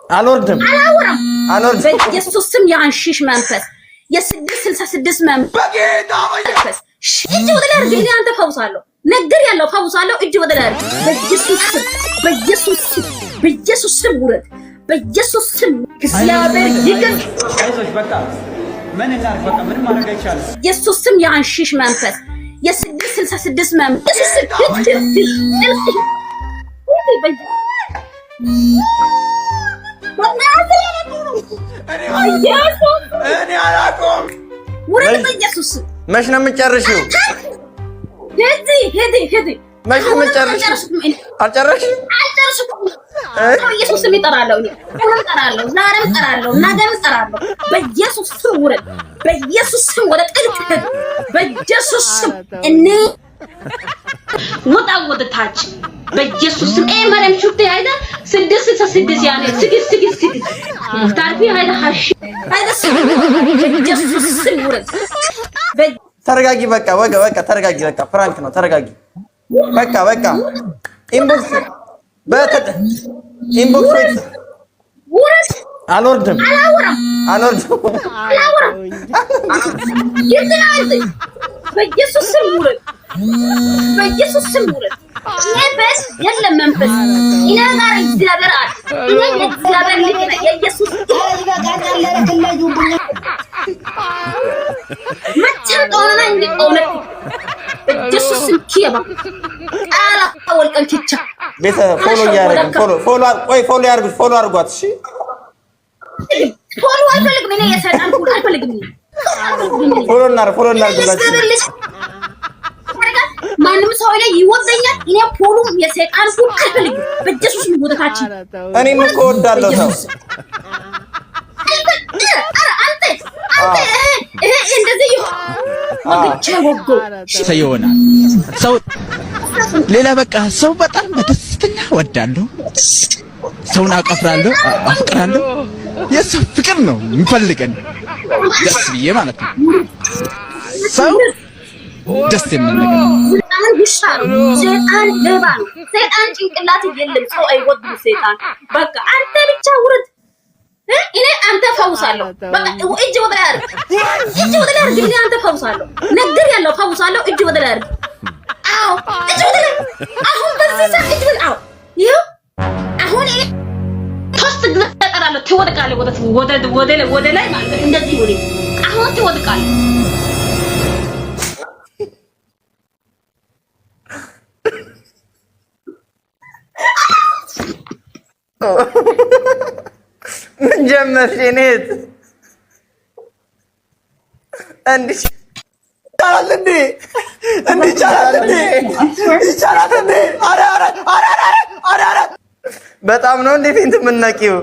አልወርድም በኢየሱስ ስም ያንሽሽ መንፈስ የ666 መንፈስ እጅ ወደ ላይ አድርግ። እኔ አንተ ፈውሳለሁ ነገር ያለው ፈውሳለሁ። እጅ ወደ ላይ አድርግ። በኢየሱስ ስም ውረድ። በኢየሱስ ስም እግዚአብሔር ይገል። አይዞሽ በቃ ምን እናርግ? በቃ ምንም ማድረግ አይቻልም። ኢየሱስ ስም ያንሽሽ መንፈስ የ666 መንፈስ እኔ አላውቅም። ውረድ በኢየሱስ ስም። መች ነው የምትጨርሺው? ሄዲ መች ነው የምትጨርሺው? አልጨረስሽም? በኢየሱስ ስም እጠራለሁ። እኔ እጠራለሁ፣ ዛሬም እጠራለሁ፣ ነገም እጠራለሁ። በኢየሱስ ስም ውረድ። በኢየሱስ ስም ወደ ጥልቅ ሂድ። በኢየሱስ ስም እኔ ወጣ ወደ ታች በኢየሱስ ስም ማርያም ሹት አይዳ 666 ያኔ 666 ታርፊ አይዳ ሀሽ አይዳ በኢየሱስ ስም ውረድ። ተረጋጊ። በቃ በቃ ተረጋጊ። በቃ ፍራንክ ነው። ተረጋጊ። በቃ ኢንቦክስ ኢንቦክስ ውረድ። አልወርድም። በኢየሱስ ስም ውረድ። በኢየሱስ ስም ውረድ። መንፈስ የለም መንፈስ እኔ ጋር እግዚአብሔር አለ። እኔ እግዚአብሔር ልጅ ነኝ። የኢየሱስ መቼም ጦርና እንዲቆነ በኢየሱስ ስም ኪያባ አላ ወልቀን ኪቻ ቤተ ፎሎ ያረጋግ ፎሎ ያርጉ። ፎሎ አርጓት። እሺ ፎሎ አልፈልግም። እኔ የሰይጣን ፎሎ አልፈልግም። ፎሎ እናርጉላችሁ። ማንም ሰው ላይ ይወደኛል። እኔ ፎሎ የሰይጣን ፎሎ አልፈልግም። በኢየሱስ ስም ወደታችን እኔም እኮ እወዳለሁ ሰው አንተ እንደዚህ ይሆናል ሰው ሌላ በቃ ሰው በጣም ደስተኛ ወዳለሁ። ሰውን አቀፍራለሁ፣ አፍቅራለሁ። የሰው ፍቅር ነው የሚፈልገን ደስ ብዬ ማለት ነው። ሰው ደስ የሚል ነገር ሰይጣን ውሻ ነው። ሰይጣን ሌባ ነው። ሰይጣን ጭንቅላት የለም። ሰው አይወድም ሰይጣን። በቃ አንተ ብቻ ውረድ። እኔ አንተ ፈውሳለሁ። በቃ እጅ ወደ ላይ አድርግ። እኔ አንተ ፈውሳለሁ ነገር ያለው ፈውሳለሁ። እጅ ወደ ላይ አድርግ። አዎ እጅ ወደ ላይ አሁን በዚህ ሰዓት እጅ ወደ አዎ ይኸው አሁን እኔ ቶስት ተጠራለሁ። ትወድቃለህ ወደ ላይ ማለት እንደዚህ ወደ አሁን ትወድቃለህ። ምን ጀመርሽ? እኔት ይቻላል እንዴ? ኧረ በጣም ነው እንዴ ፊንት የምትነቂው?